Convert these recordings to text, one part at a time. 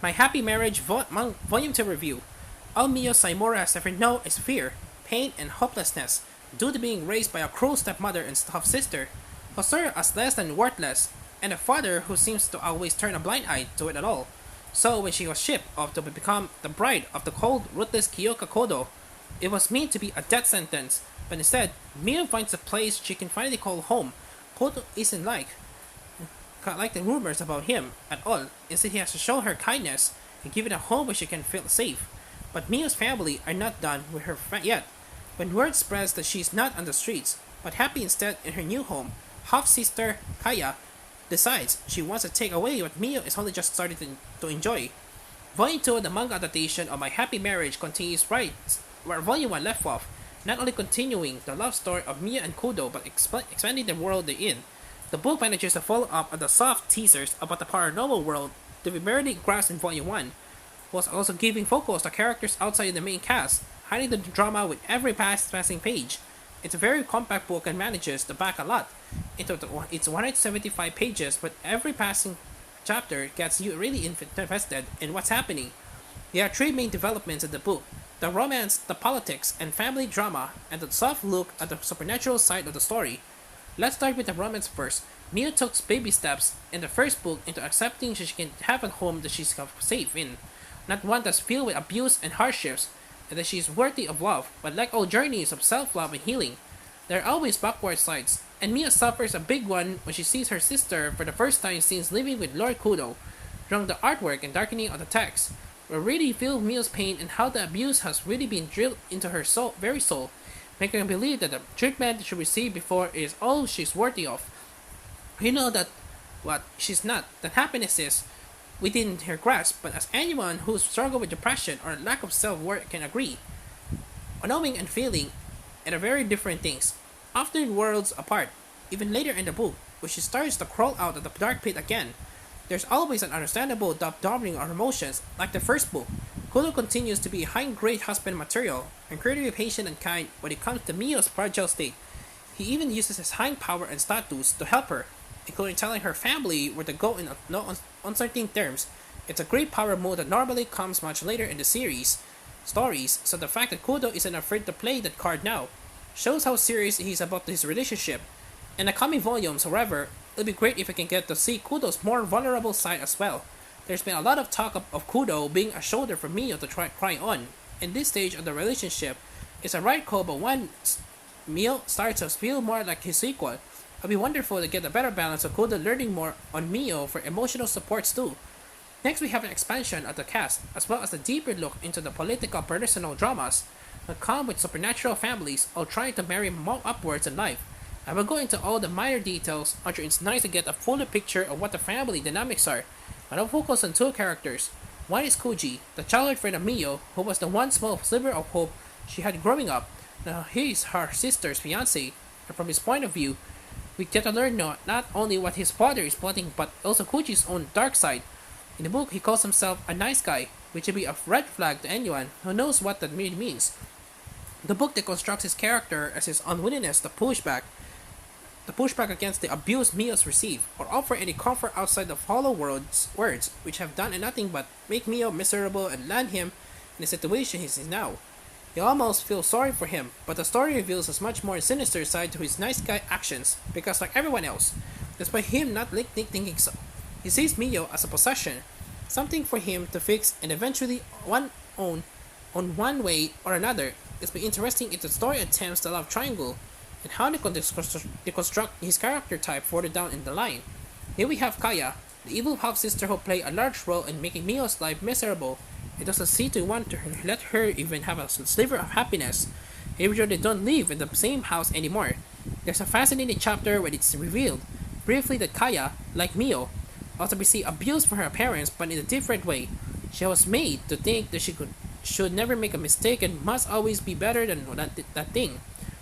My Happy Marriage Volume 2 Review. All Mio Saimura has ever known is fear, pain, and hopelessness due to being raised by a cruel stepmother and half sister who saw her as less than worthless, and a father who seems to always turn a blind eye to it at all. So when she was shipped off to become the bride of the cold, ruthless Kyoka Kodo, it was meant to be a death sentence, but instead, Mio finds a place she can finally call home. Kodo isn't like the rumors about him at all. Instead, he has to show her kindness and give it a home where she can feel safe. But Mio's family are not done with her yet. When word spreads that she's not on the streets, but happy instead in her new home, half sister Kaya decides she wants to take away what Mio is only just starting to enjoy. Volume 2 of the manga adaptation of My Happy Marriage continues right where Volume 1 left off, not only continuing the love story of Mio and Kudo but expanding the world they're in. The book manages to follow up on the soft teasers about the paranormal world that we barely grasped in Volume 1, whilst also giving focus to characters outside the main cast, hiding the drama with every passing page. It's a very compact book and manages to pack a lot into its 175 pages, but every passing chapter gets you really invested in what's happening. There are three main developments in the book: the romance, the politics, and family drama, and the soft look at the supernatural side of the story. Let's start with the romance first. Mio took baby steps in the first book into accepting she can have a home that she's safe in, not one that's filled with abuse and hardships, and that she is worthy of love. But like all journeys of self-love and healing, there are always backward sides, and Mia suffers a big one when she sees her sister for the first time since living with Lord Kudo. During the artwork and darkening of the text, we really feel Mia's pain and how the abuse has really been drilled into her very soul, making her believe that the treatment she received before is all she's worthy of. We know that what she's not, that happiness is within her grasp, but as anyone who's struggled with depression or lack of self-worth can agree, knowing and feeling are very different things, often worlds apart. Even later in the book, when she starts to crawl out of the dark pit again, there's always an understandable doubling of her emotions, like the first book. Kudo continues to be high-grade husband material, incredibly patient and kind when it comes to Mio's fragile state. He even uses his high power and status to help her, including telling her family where to go in no uncertain terms. It's a great power move that normally comes much later in the series stories, so the fact that Kudo isn't afraid to play that card now shows how serious he's about his relationship. In the coming volumes, however, it'll be great if we can get to see Kudo's more vulnerable side as well. There's been a lot of talk of Kudo being a shoulder for Mio to cry on. In this stage of the relationship, it's a right call, but once Mio starts to feel more like his equal, it'll be wonderful to get a better balance of Kudo learning more on Mio for emotional supports too. Next, we have an expansion of the cast, as well as a deeper look into the political personal dramas that come with supernatural families all trying to marry upwards in life. I will go into all the minor details, although it's nice to get a fuller picture of what the family dynamics are, but I'll focus on two characters. One is Koji, the childhood friend of Mio, who was the one small sliver of hope she had growing up. Now he is her sister's fiancé, and from his point of view, we get to learn not only what his father is plotting, but also Koji's own dark side. In the book, he calls himself a nice guy, which would be a red flag to anyone who knows what that really means. The book deconstructs his character as his unwillingness to push back against the abuse Mio's received, or offer any comfort outside the hollow words, which have done nothing but make Mio miserable and land him in the situation he's in now. You almost feel sorry for him, but the story reveals a much more sinister side to his nice guy actions, because like everyone else, despite him not thinking so, he sees Mio as a possession, something for him to fix and eventually own on one way or another. It's been interesting if the story attempts the love triangle and how they can deconstruct his character type further down in the line. Here we have Kaya, the evil half-sister who played a large role in making Mio's life miserable. It doesn't seem to want to let her even have a sliver of happiness, even though they don't live in the same house anymore. There's a fascinating chapter where it's revealed briefly that Kaya, like Mio, also received abuse from her parents, but in a different way. She was made to think that should never make a mistake and must always be better than that thing.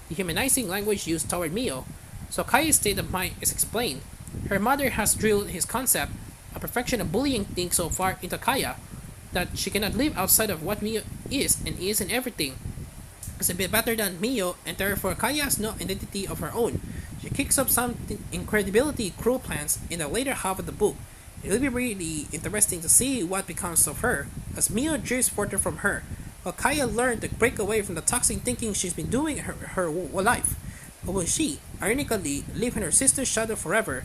Dehumanizing language used toward Mio. So Kaya's state of mind is explained. Her mother has drilled his concept, a perfection of bullying thing so far into Kaya, that she cannot live outside of what Mio is and is in everything. Is a bit better than Mio, and therefore Kaya has no identity of her own. She kicks up some incredibility cruel plans in the later half of the book, It'll be really interesting to see what becomes of her, as Mio drifts further from her, while Kaya learned to break away from the toxic thinking she's been doing her whole life. But will she, ironically, live in her sister's shadow forever?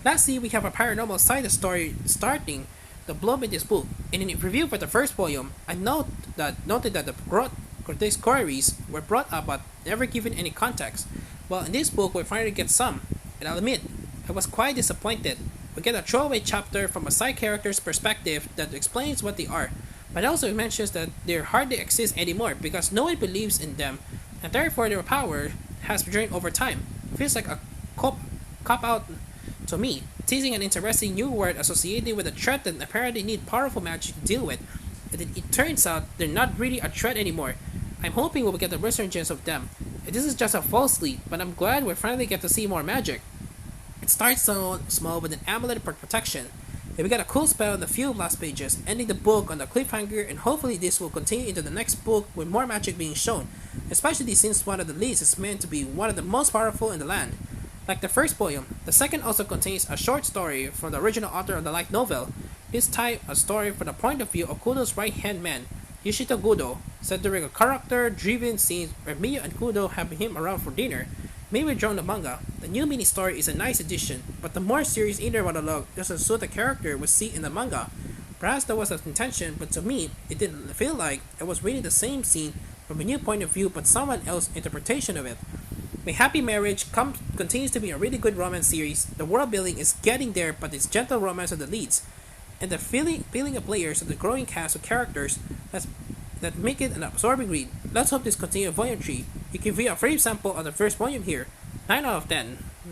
Lastly, we have a paranormal side story starting the bloom in this book. In a review for the first volume, I noted that the grotesque queries were brought up but never given any context. Well, in this book, we finally get some, and I'll admit, I was quite disappointed. We get a throwaway chapter from a side character's perspective that explains what they are, but also mentions that they hardly exist anymore because no one believes in them, and therefore their power has drained over time. It feels like a cop out to me, teasing an interesting new word associated with a threat that apparently need powerful magic to deal with. And then it turns out they're not really a threat anymore. I'm hoping we'll get a resurgence of them. This is just a false lead, but I'm glad we finally get to see more magic. It starts so small with an amulet for protection. And we got a cool spell in the few last pages, ending the book on a cliffhanger, and hopefully this will continue into the next book with more magic being shown, especially since one of the leads is meant to be one of the most powerful in the land. Like the first poem, the second also contains a short story from the original author of the light novel. This time, a story from the point of view of Kudo's right-hand man, Yoshito Kudo, set during a character-driven scene where Miyu and Kudo have him around for dinner. Maybe drawn the manga. The new mini story is a nice addition, but the more serious inner monologue doesn't suit the character we see in the manga. Perhaps that was the intention, but to me, it didn't feel like I was reading the same scene from a new point of view but someone else's interpretation of it. My Happy Marriage continues to be a really good romance series. The world building is getting there, but it's gentle romance of the leads, and the feeling of players of the growing cast of characters that make it an absorbing read. Let's hope this continues volume 3. You can view a free sample of the first volume here. 9 out of 10.